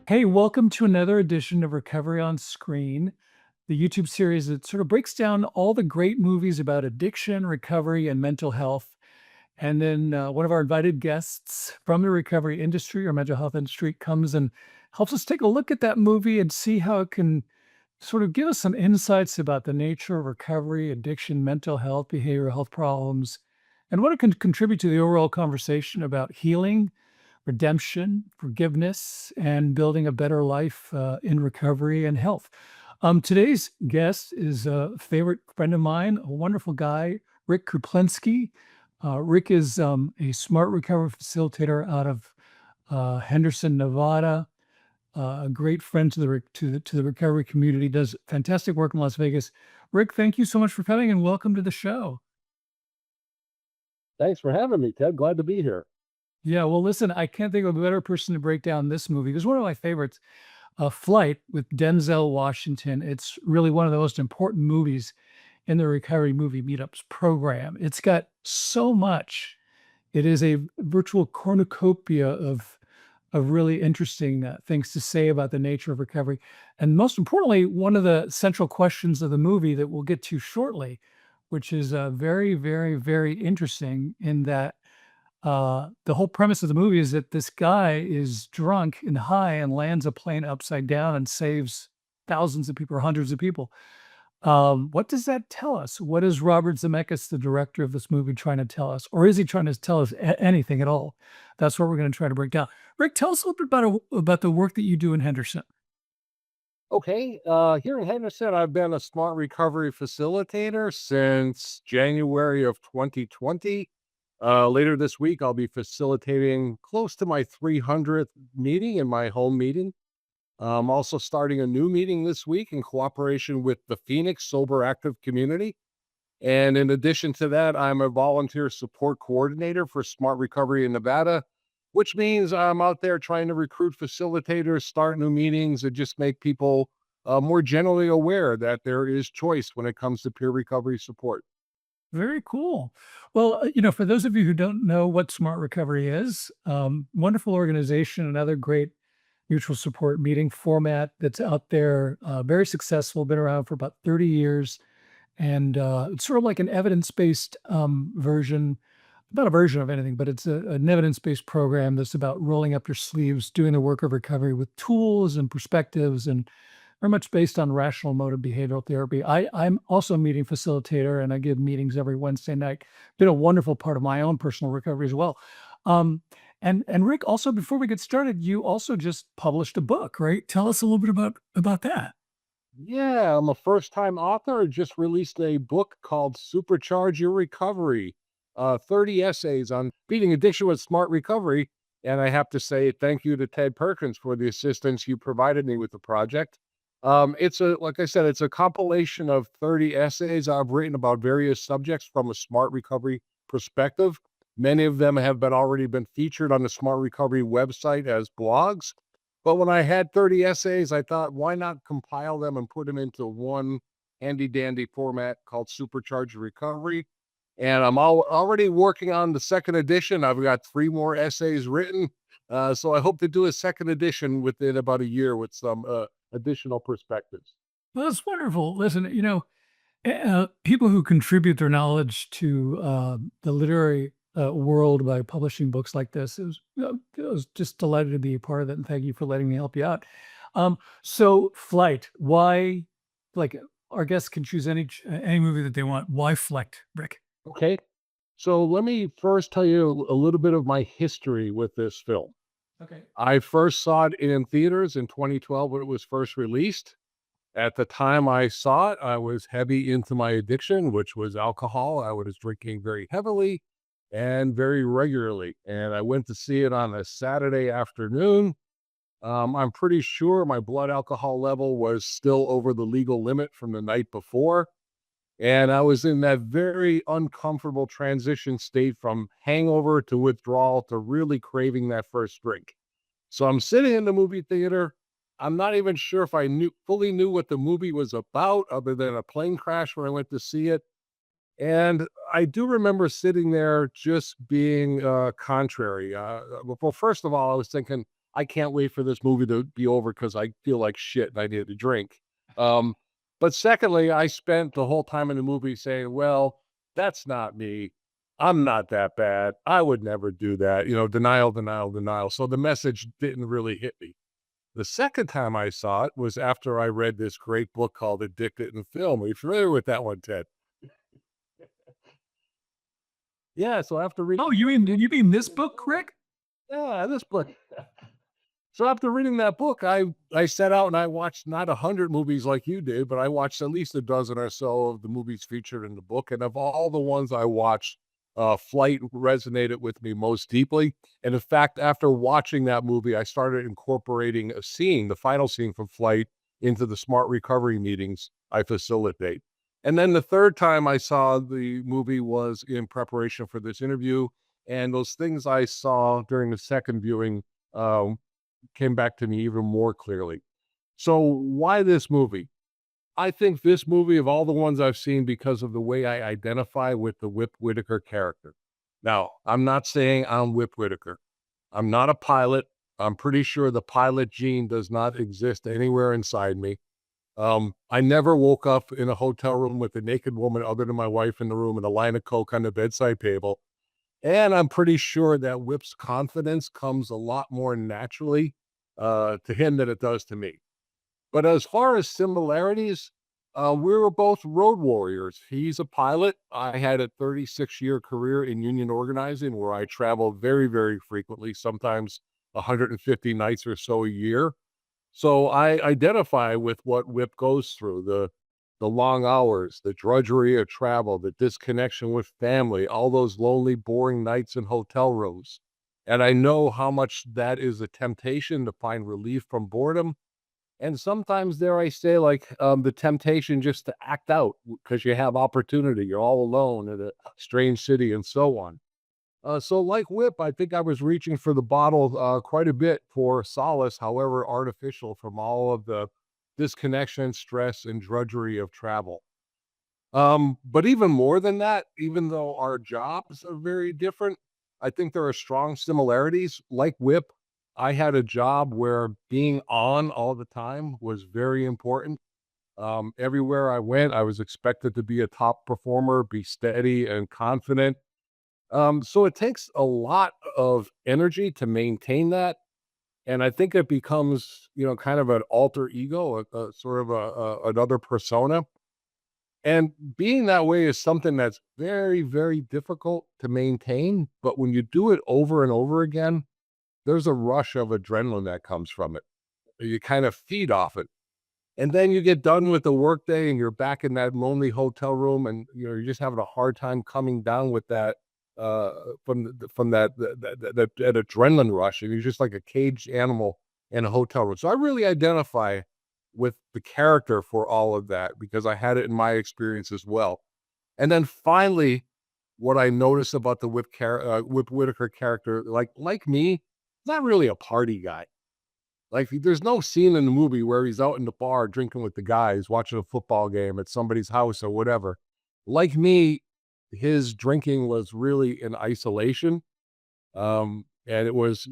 Hey, welcome to another edition of Recovery on Screen, the YouTube series that sort of breaks down all the great movies about addiction, recovery, and mental health. And then one of our invited guests from the recovery industry or mental health industry comes and helps us take a look at that movie and see how it can sort of give us some insights about the nature of recovery, addiction, mental health, behavioral health problems, and what it can contribute to the overall conversation about healing, redemption, forgiveness, and building a better life in recovery and health. Today's guest is a favorite friend of mine, a wonderful guy, Rick Kuplinski. Rick is a smart recovery facilitator out of Henderson, Nevada. A great friend to the recovery community. Does fantastic work in Las Vegas. Rick, thank you so much for coming and welcome to the show. Thanks for having me, Ted. Glad to be here. Yeah, well, listen, I can't think of a better person to break down this movie. It's one of my favorites. Flight with Denzel Washington. It's really one of the most important movies in the Recovery Movie Meetups program. It's got so much. It is a virtual cornucopia of really interesting things to say about the nature of recovery. And most importantly, one of the central questions of the movie that we'll get to shortly, which is very, very, very interesting in that the whole premise of the movie is that this guy is drunk and high and lands a plane upside down and saves thousands of people or hundreds of people. What does that tell us? What is Robert Zemeckis, the director of this movie, trying to tell us? Or is he trying to tell us anything at all? That's what we're going to try to break down. Rick, tell us a little bit about the work that you do in Henderson. Okay, here in Henderson, I've been a smart recovery facilitator since January of 2020. Later this week, I'll be facilitating close to my 300th meeting in my home meeting. I'm also starting a new meeting this week in cooperation with the Phoenix Sober Active Community. And in addition to that, I'm a volunteer support coordinator for Smart Recovery in Nevada, which means I'm out there trying to recruit facilitators, start new meetings, and just make people more generally aware that there is choice when it comes to peer recovery support. Very cool. Well, for those of you who don't know what Smart Recovery is, wonderful organization, another great mutual support meeting format that's out there, very successful, been around for about 30 years. And it's sort of like an evidence-based version, not a version of anything, but it's an evidence-based program that's about rolling up your sleeves, doing the work of recovery with tools and perspectives and very much based on rational emotive behavioral therapy. I'm also a meeting facilitator and I give meetings every Wednesday night. Been a wonderful part of my own personal recovery as well. Um, and Rick, also before we get started, you also just published a book, right? Tell us a little bit about that. Yeah, I'm a first time author. Just released a book called Supercharge Your Recovery, 30 essays on beating addiction with smart recovery. And I have to say thank you to Ted Perkins for the assistance you provided me with the project. Like I said, it's a compilation of 30 essays I've written about various subjects from a smart recovery perspective. Many of them have already been featured on the Smart Recovery website as blogs. But when I had 30 essays, I thought, why not compile them and put them into one handy dandy format called Supercharge Recovery? And already working on the second edition. I've got three more essays written. So I hope to do a second edition within about a year with some additional perspectives. Well, that's wonderful. Listen, people who contribute their knowledge to the literary world by publishing books like this, I was just delighted to be a part of it, and thank you for letting me help you out. So, Flight, why? Like, our guests can choose any movie that they want. Why Flight, Rick? Okay. So let me first tell you a little bit of my history with this film. Okay. I first saw it in theaters in 2012 when it was first released. At the time I saw it, I was heavy into my addiction, which was alcohol. I was drinking very heavily and very regularly. And I went to see it on a Saturday afternoon. I'm pretty sure my blood alcohol level was still over the legal limit from the night before. And I was in that very uncomfortable transition state from hangover to withdrawal to really craving that first drink. So I'm sitting in the movie theater. I'm not even sure if I fully knew what the movie was about, other than a plane crash where I went to see it. And I do remember sitting there just being contrary. Well, first of all, I was thinking, I can't wait for this movie to be over because I feel like shit and I need a drink. Um, but secondly, I spent the whole time in the movie saying, well, that's not me. I'm not that bad. I would never do that. Denial, denial, denial. So the message didn't really hit me. The second time I saw it was after I read this great book called Addicted in Film. Are you familiar with that one, Ted? Yeah, so after reading Oh, you mean this book, Rick? yeah, this book. So after reading that book, I set out and I watched not 100 movies like you did, but I watched at least a dozen or so of the movies featured in the book. And of all the ones I watched, Flight resonated with me most deeply. And in fact, after watching that movie, I started incorporating a scene, the final scene from Flight, into the smart recovery meetings I facilitate. And then the third time I saw the movie was in preparation for this interview. And those things I saw during the second viewing um, came back to me even more clearly. So why this movie? I think this movie of all the ones I've seen because of the way I identify with the Whip Whitaker character. Now, I'm not saying I'm Whip Whitaker. I'm not a pilot. I'm pretty sure the pilot gene does not exist anywhere inside me. I never woke up in a hotel room with a naked woman other than my wife in the room and a line of coke on the bedside table. And I'm pretty sure that Whip's confidence comes a lot more naturally to him than it does to me. But as far as similarities, we were both road warriors. He's a pilot. I had a 36-year career in union organizing where I traveled very, very frequently, sometimes 150 nights or so a year. So I identify with what Whip goes through, the long hours, the drudgery of travel, the disconnection with family, all those lonely, boring nights in hotel rooms. And I know how much that is a temptation to find relief from boredom. And sometimes, dare I say, like the temptation just to act out because you have opportunity. You're all alone in a strange city and so on. So like Whip, I think I was reaching for the bottle, quite a bit for solace, however artificial, from all of the disconnection, stress, and drudgery of travel. But even more than that, even though our jobs are very different, I think there are strong similarities. Like Whip, I had a job where being on all the time was very important. Everywhere I went, I was expected to be a top performer, be steady and confident. So it takes a lot of energy to maintain that, and I think it becomes, kind of an alter ego, a sort of another persona. And being that way is something that's very, very difficult to maintain. But when you do it over and over again, there's a rush of adrenaline that comes from it. You kind of feed off it. And then you get done with the workday and you're back in that lonely hotel room and you're just having a hard time coming down with that from that adrenaline rush. And you're just like a caged animal in a hotel room. So I really identify with the character for all of that because I had it in my experience as well. And then finally, what I noticed about the Whip Whitaker character, like me, he's not really a party guy. Like, there's no scene in the movie where he's out in the bar drinking with the guys, watching a football game at somebody's house or whatever. Like me, his drinking was really in isolation, and it was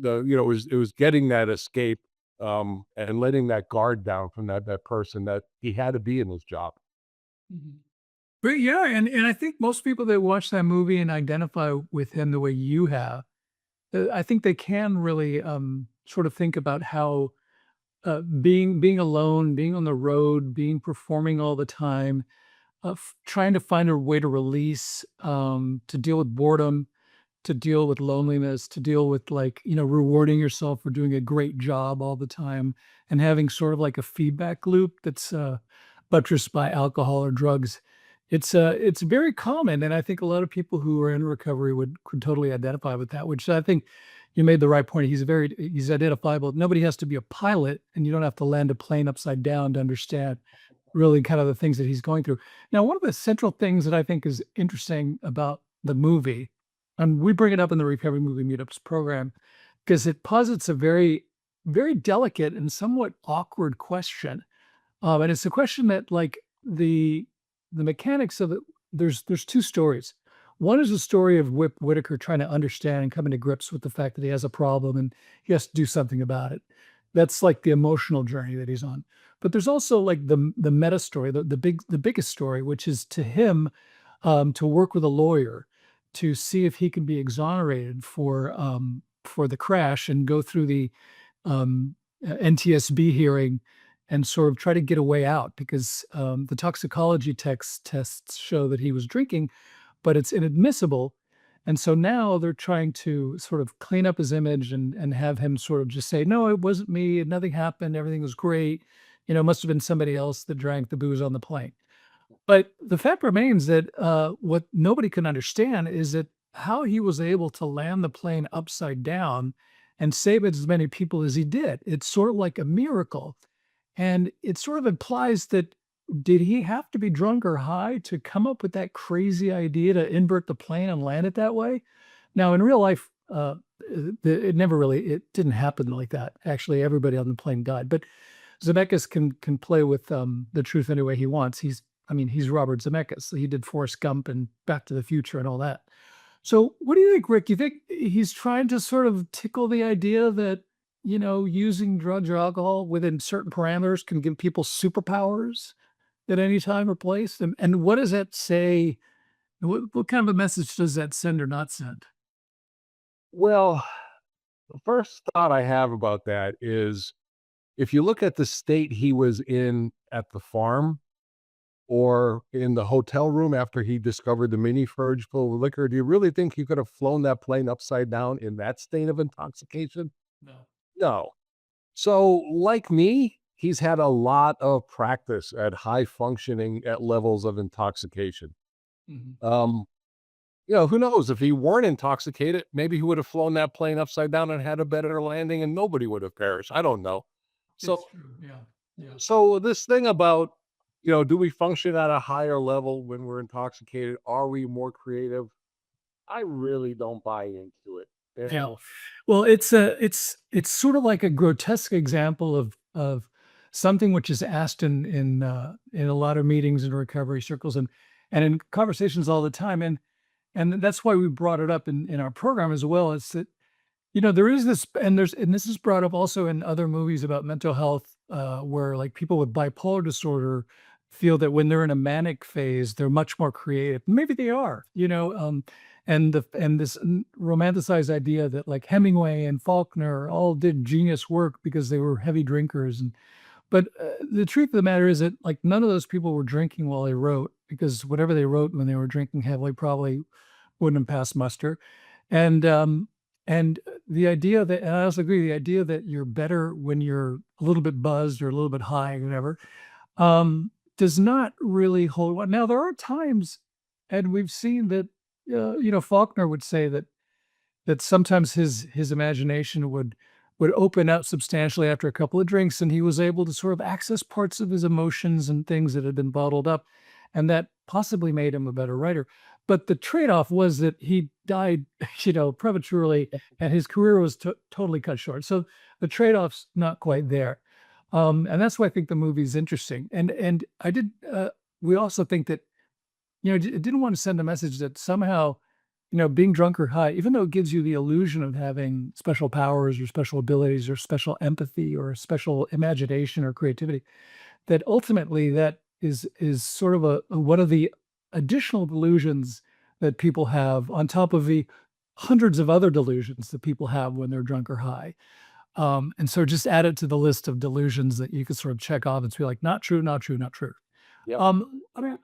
getting that escape, and letting that guard down from that person that he had to be in his job. Mhm. But yeah, and I think most people that watch that movie and identify with him the way you have, I think they can really sort of think about how being alone, being on the road, being performing all the time, trying to find a way to release, to deal with boredom, to deal with loneliness, to deal with like, rewarding yourself for doing a great job all the time and having sort of like a feedback loop that's buttressed by alcohol or drugs. It's very common. And I think a lot of people who are in recovery could totally identify with that, which I think you made the right point. He's identifiable. Nobody has to be a pilot and you don't have to land a plane upside down to understand really kind of the things that he's going through. Now, one of the central things that I think is interesting about the movie, and we bring it up in the Recovery Movie Meetups program, because it posits a very, very delicate and somewhat awkward question. And it's a question that, like, the mechanics of it, there's two stories. One is the story of Whip Whitaker trying to understand and coming to grips with the fact that he has a problem and he has to do something about it. That's like the emotional journey that he's on. But there's also like the meta story, the biggest story, which is to him to work with a lawyer to see if he can be exonerated for the crash and go through the NTSB hearing and sort of try to get a way out because the toxicology tests show that he was drinking, but it's inadmissible. And so now they're trying to sort of clean up his image and have him sort of just say, no, it wasn't me. Nothing happened. Everything was great. It must have been somebody else that drank the booze on the plane. But the fact remains that, what nobody can understand is that how he was able to land the plane upside down and save as many people as he did. It's sort of like a miracle, and it sort of implies that did he have to be drunk or high to come up with that crazy idea to invert the plane and land it that way? Now, in real life, it didn't happen like that. Actually, everybody on the plane died, but Zemeckis can play with, the truth any way he wants. He's Robert Zemeckis. So he did Forrest Gump and Back to the Future and all that. So what do you think, Rick? You think he's trying to sort of tickle the idea that, using drugs or alcohol within certain parameters can give people superpowers at any time or place? And what does that say? What kind of a message does that send or not send? Well, the first thought I have about that is if you look at the state he was in at the farm or in the hotel room after he discovered the mini fridge full of liquor, do you really think he could have flown that plane upside down in that state of intoxication? No. No. So, like me, he's had a lot of practice at high functioning at levels of intoxication. Mhm. Um, who knows? If he weren't intoxicated, maybe he would have flown that plane upside down and had a better landing and nobody would have perished. I don't know. It's So, true. Yeah. Yeah. this thing about, do we function at a higher level when we're intoxicated? Are we more creative? I really don't buy into it. You Yeah. know? Well, it's sort of like a grotesque example of something which is asked in a lot of meetings in recovery circles and in conversations all the time. And that's why we brought it up in our program as well. Is that there is this, and this is brought up also in other movies about mental health, where like people with bipolar disorder feel that when they're in a manic phase, they're much more creative. Maybe they are, and this romanticized idea that like Hemingway and Faulkner all did genius work because they were heavy drinkers, but the truth of the matter is that like none of those people were drinking while they wrote because whatever they wrote when they were drinking heavily probably wouldn't have passed muster. And the idea that, and I also agree, the idea that you're better when you're a little bit buzzed or a little bit high or whatever, does not really hold wa Now there are times, and we've seen that, Faulkner would say that sometimes his imagination would open up substantially after a couple of drinks, and he was able to sort of access parts of his emotions and things that had been bottled up, and that possibly made him a better writer. But the trade-off was that he died, prematurely, and his career was totally cut short. So the trade-off's not quite there, and that's why I think the movie's interesting. And I did. We also think that it didn't want to send a message that somehow, being drunk or high, even though it gives you the illusion of having special powers or special abilities or special empathy or special imagination or creativity, that ultimately that is sort of a one of the additional delusions that people have on top of the hundreds of other delusions that people have when they're drunk or high. And so just add it to the list of delusions that you could sort of check off and be like, not true, not true, not true. Yep. I mean,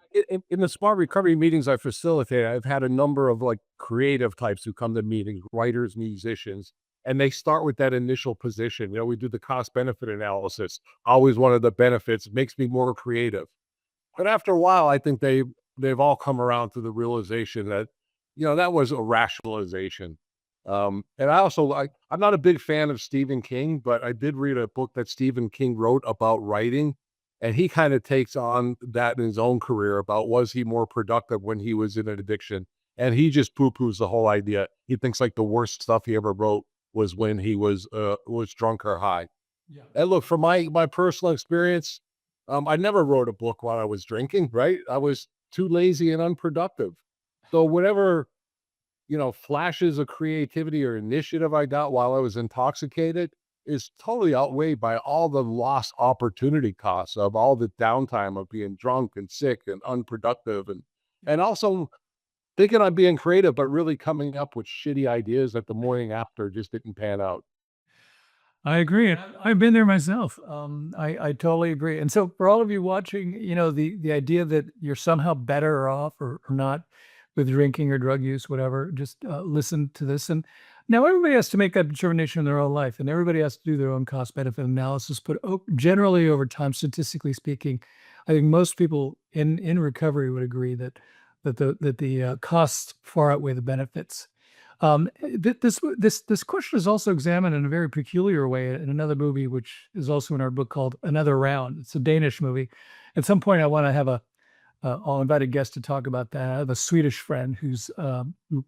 In the smart recovery meetings I facilitate, I've had a number of like creative types who come to meetings, writers, musicians, and they start with that initial position. We do the cost benefit analysis. Always one of the benefits makes me more creative. But after a while, I think they've all come around to the realization that, that was a rationalization. And I'm not a big fan of Stephen King, but I did read a book that Stephen King wrote about writing. And he kind of takes on that in his own career about was he more productive when he was in an addiction? And he just poo-poos the whole idea. He thinks like the worst stuff he ever wrote was when he was drunk or high. yeah. And look, from my personal experience, I never wrote a book while I was drinking, right? I was too lazy and unproductive. So whatever, flashes of creativity or initiative I got while I was intoxicated is totally outweighed by all the lost opportunity costs of all the downtime of being drunk and sick and unproductive and also thinking I'm being creative, but really coming up with shitty ideas that the morning after just didn't pan out. I agree, and I've been there myself. I totally agree. And so for all of you watching, the idea that you're somehow better off or not with drinking or drug use, whatever, just listen to this. And now everybody has to make that determination in their own life, and everybody has to do their own cost benefit analysis. But generally, over time, statistically speaking, I think most people in recovery would agree that the costs far outweigh the benefits. This question is also examined in a very peculiar way in another movie, which is also in our book called Another Round. It's a Danish movie. At some point, I want to have I'll invite a guest to talk about that. I have a Swedish friend who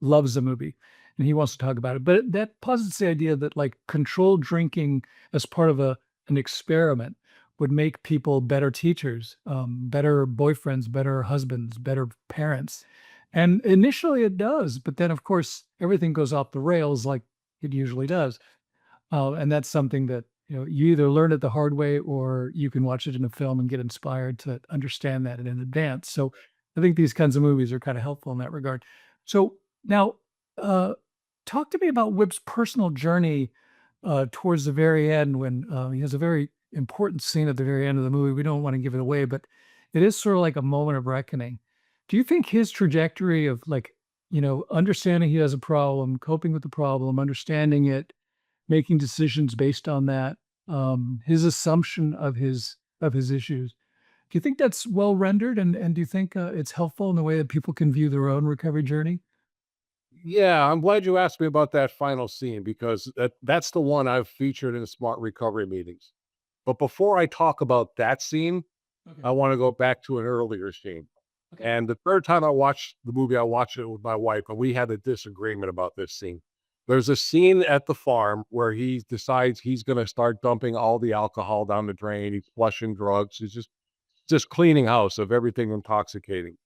loves the movie, and he wants to talk about it. But that posits the idea that like controlled drinking as part of an experiment would make people better teachers, better boyfriends, better husbands, better parents. And initially it does, but then of course everything goes off the rails like it usually does. And that's something that, you either learn it the hard way or you can watch it in a film and get inspired to understand that in advance. So I think these kinds of movies are kind of helpful in that regard. So now, uh, talk to me about Whip's personal journey towards the very end when he has a very important scene at the very end of the movie. We don't want to give it away, but it is sort of like a moment of reckoning. Do you think his trajectory of like, understanding he has a problem, coping with the problem, understanding it, making decisions based on that, his assumption of his issues. Do you think that's well rendered, and do you think, it's helpful in the way that people can view their own recovery journey? Yeah, I'm glad you asked me about that final scene because that's the one I've featured in smart recovery meetings. But before I talk about that scene, Okay, I want to go back to an earlier scene. okay. And the third time I watched the movie, I watched it with my wife, and we had a disagreement about this scene. There's a scene at the farm where he decides he's going to start dumping all the alcohol down the drain. He's flushing drugs. He's just cleaning house of everything intoxicating.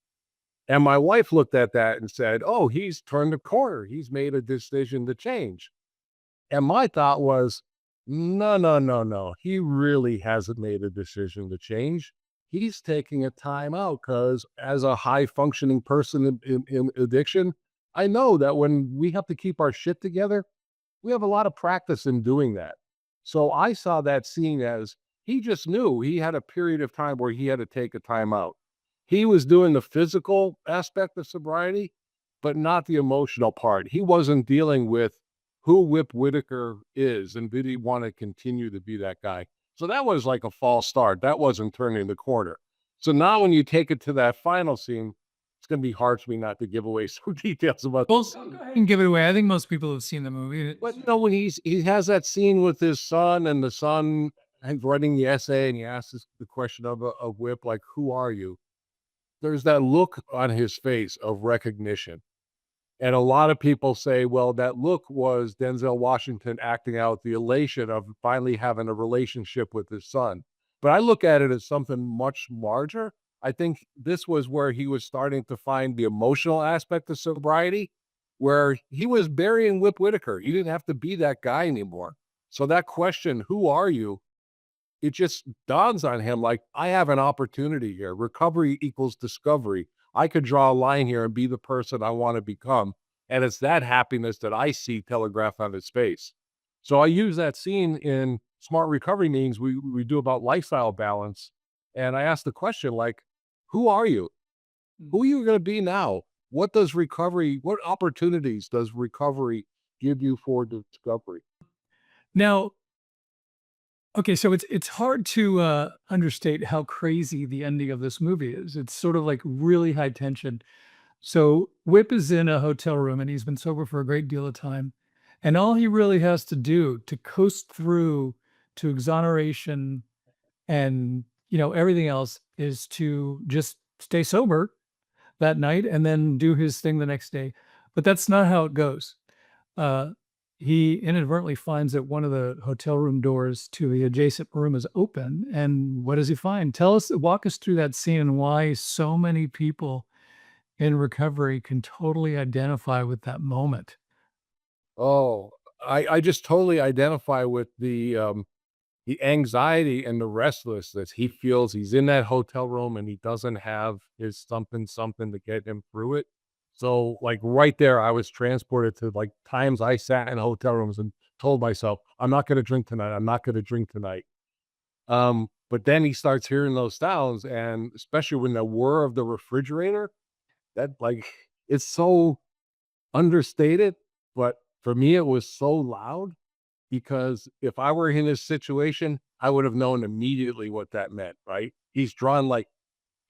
And my wife looked at that and said, "Oh, he's turned the corner. He's made a decision to change." And my thought was, "No, no, no, no. He really hasn't made a decision to change. He's taking a time out because as a high functioning person in addiction, I know that when we have to keep our shit together, we have a lot of practice in doing that." So I saw that scene as he just knew he had a period of time where he had to take a time out. He was doing the physical aspect of sobriety, but not the emotional part. He wasn't dealing with who Whip Whitaker is and did he want to continue to be that guy. So that was like a false start. That wasn't turning the corner. So now when you take it to that final scene, it's going to be hard for me not to give away some details about Well, this go scene. ahead and give it away. I think most people have seen the movie. But no, when he has that scene with his son and the son and writing the essay and he asks the question of Whip, like, who are you? There's that look on his face of recognition. And a lot of people say, well, that look was Denzel Washington acting out the elation of finally having a relationship with his son. But I look at it as something much larger. I think this was where he was starting to find the emotional aspect of sobriety, where he was burying Whip Whitaker. You didn't have to be that guy anymore. So that question, who are you? It just dawns on him like, I have an opportunity here. Recovery equals discovery. I could draw a line here and be the person I want to become. And it's that happiness that I see telegraphed on his face. So I use that scene in smart recovery meetings we do about lifestyle balance. And I ask the question like, who are you? Mm. Who are you going to be now? What opportunities does recovery give you for discovery? Now, okay, so it's hard to understate how crazy the ending of this movie is. It's sort of like really high tension. So Whip is in a hotel room and he's been sober for a great deal of time. And all he really has to do to coast through to exoneration and everything else is to just stay sober that night and then do his thing the next day. But that's not how it goes. Uh, he inadvertently finds that one of the hotel room doors to the adjacent room is open. And what does he find? Walk us through that scene and why so many people in recovery can totally identify with that moment. Oh, I just totally identify with the anxiety and the restlessness he feels. He's in that hotel room and he doesn't have his something something to get him through it. So, like, right there, I was transported to, like, times I sat in hotel rooms and told myself, "I'm not gonna drink tonight. I'm not gonna drink tonight." But then he starts hearing those sounds, and especially when the whir of the refrigerator, that, like, it's so understated, but for me, it was so loud because if I were in his situation, I would have known immediately what that meant, right? He's drawn like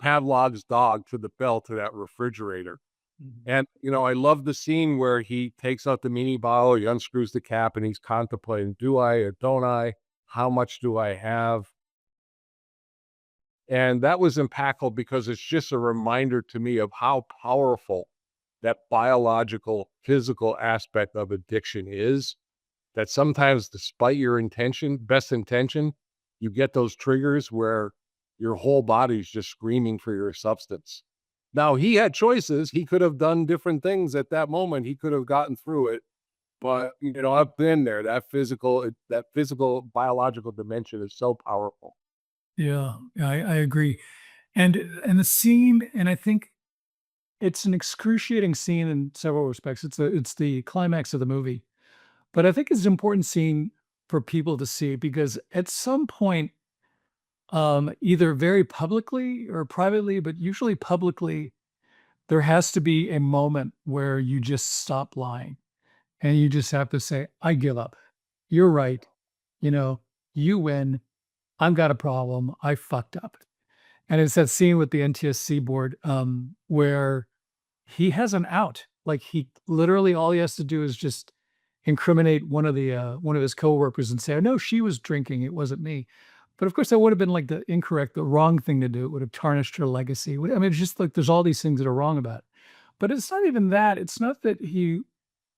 Pavlov's dog to the bell to that refrigerator. Mhm. And, I love the scene where he takes out the mini bottle, he unscrews the cap, and he's contemplating, do I or don't I? How much do I have? And that was impactful because it's just a reminder to me of how powerful that biological, physical aspect of addiction is. That sometimes despite your best intention, you get those triggers where your whole body's just screaming for your substance. Now, he had choices. He could have done different things at that moment. He could have gotten through it. But, I've been there. That physical biological dimension is so powerful. Yeah, I agree. And the scene, and I think it's an excruciating scene in several respects. It's the climax of the movie, but I think it's an important scene for people to see because at some point, either very publicly or privately, but usually publicly, there has to be a moment where you just stop lying and you just have to say, "I give up. You're right. You know, you win. I've got a problem. I fucked up." And it's that scene with the NTSC board, where he has an out. Like, he literally all he has to do is just incriminate one of his coworkers and say, "Oh, no, she was drinking, it wasn't me." But, of course, that would have been, like, the wrong thing to do. It would have tarnished her legacy. I mean, it's just, like, there's all these things that are wrong about it. But it's not even that. It's not that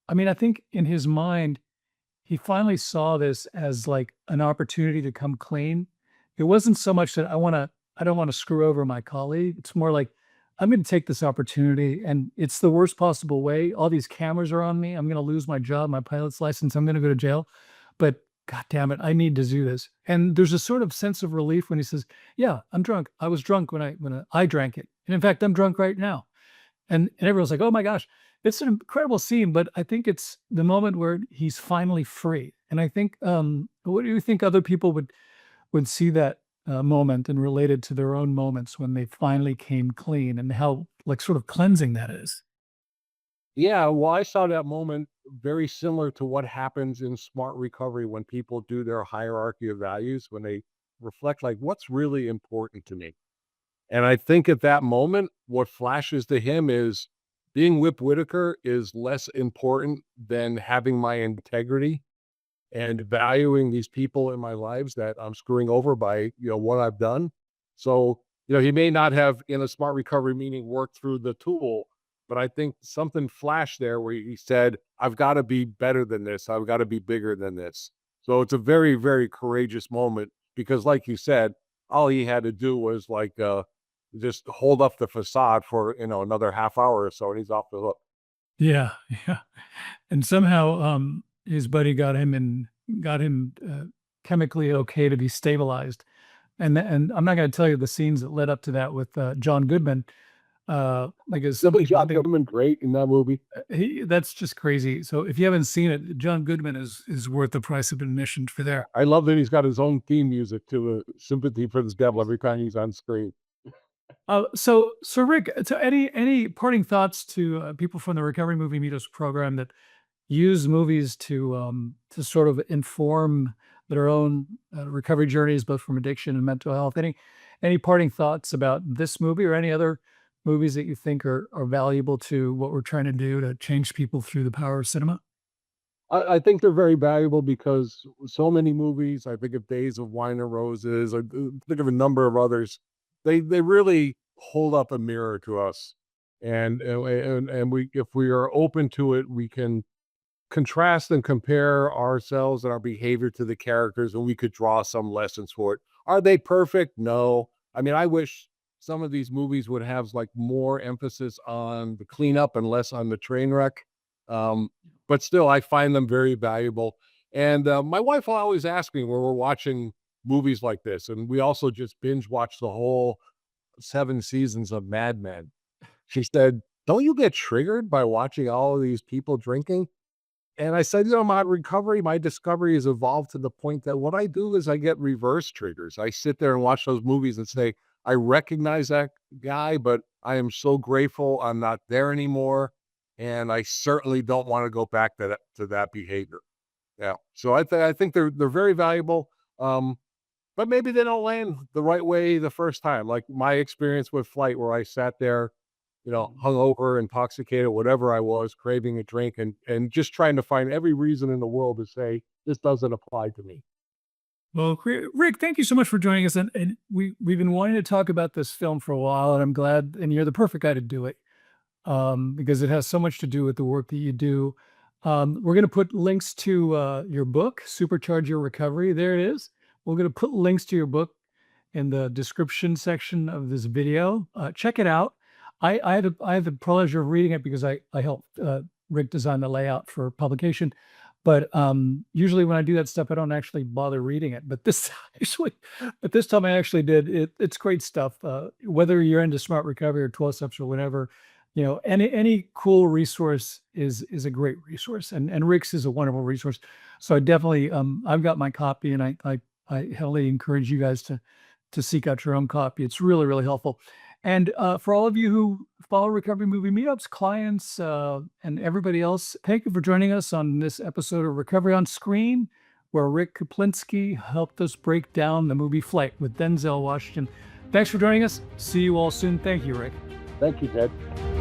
I mean, I think in his mind he finally saw this as like an opportunity to come clean. It wasn't so much that I don't wanna screw over my colleague. It's more like, I'm gonna take this opportunity and it's the worst possible way. All these cameras are on me. I'm gonna lose my job, my pilot's license. I'm gonna go to jail. But god damn it, I need to do this. And there's a sort of sense of relief when he says, "Yeah, I'm drunk. I was drunk when I drank it. And in fact, I'm drunk right now." And everyone's like, "Oh my gosh." It's an incredible scene, but I think it's the moment where he's finally free. And I think, what do you think other people would see that, moment and relate it to their own moments when they finally came clean and how, like, sort of cleansing that is? Yeah, well, I saw that moment very similar to what happens in smart recovery when people do their hierarchy of values, when they reflect, like, what's really important to me. And I think at that moment, what flashes to him is being Whip Whitaker is less important than having my integrity and valuing these people in my lives that I'm screwing over by, what I've done. So, he may not have in a smart recovery meeting worked through the tool, but I think something flashed there where he said, I've got to be better than this. I've got to be bigger than this. So it's a very, very courageous moment because, like you said, all he had to do was like just hold up the facade for another half hour or so, and he's off the hook. Yeah, yeah. And somehow, his buddy got him, chemically okay to be stabilized. And I'm not gonna tell you the scenes that led up to that with, John Goodman, because Somebody I shot think him great in that movie. he that's just crazy. So if you haven't seen it, John Goodman is worth the price of admission for there. I love that he's got his own theme music to "Sympathy for the Devil" every time he's on screen. So Rick, so any parting thoughts to, people from the Recovery Movie Meetups program that use movies to sort of inform their own, recovery journeys, both from addiction and mental health? Any parting thoughts about this movie or any other movies that you think are valuable to what we're trying to do to change people through the power of cinema? I think they're very valuable because so many movies, I think of Days of Wine and Roses, I think of a number of others, they really hold up a mirror to us, and we if we are open to it, we can contrast and compare ourselves and our behavior to the characters, and we could draw some lessons for it. Are they perfect? No. I mean, I wish some of these movies would have like more emphasis on the cleanup and less on the train wreck. Um, but still, I find them very valuable. And my wife will always ask me when we're watching movies like this, and we also just binge watch the whole 7 seasons of Mad Men. She said, "Don't you get triggered by watching all of these people drinking?" And I said, my recovery, my discovery has evolved to the point that what I do is I get reverse triggers. I sit there and watch those movies and say, I recognize that guy, but I am so grateful I'm not there anymore. And I certainly don't want to go back to that behavior. Yeah. So I think they're very valuable. But maybe they don't land the right way the first time. Like my experience with Flight, where I sat there, hungover, intoxicated, whatever I was, craving a drink, and just trying to find every reason in the world to say this doesn't apply to me. Well, Rick, thank you so much for joining us. And we've been wanting to talk about this film for a while, and I'm glad, and you're the perfect guy to do it, because it has so much to do with the work that you do. We're going to put links to your book, Supercharge Your Recovery. There it is. We're going to put links to your book in the description section of this video. Check it out. I had the pleasure of reading it because I helped Rick design the layout for publication. But usually when I do that stuff, I don't actually bother reading it. But this actually, but this time I actually did. It's great stuff. Whether you're into smart recovery or 12 steps or whatever, any cool resource is a great resource, and Rick's is a wonderful resource. So I definitely I've got my copy, and I heavily encourage you guys to seek out your own copy. It's really, really helpful. And for all of you who follow Recovery Movie Meetups, clients, and everybody else, thank you for joining us on this episode of Recovery on Screen, where Rick Kuplinski helped us break down the movie Flight with Denzel Washington. Thanks for joining us. See you all soon. Thank you, Rick. Thank you, Ted.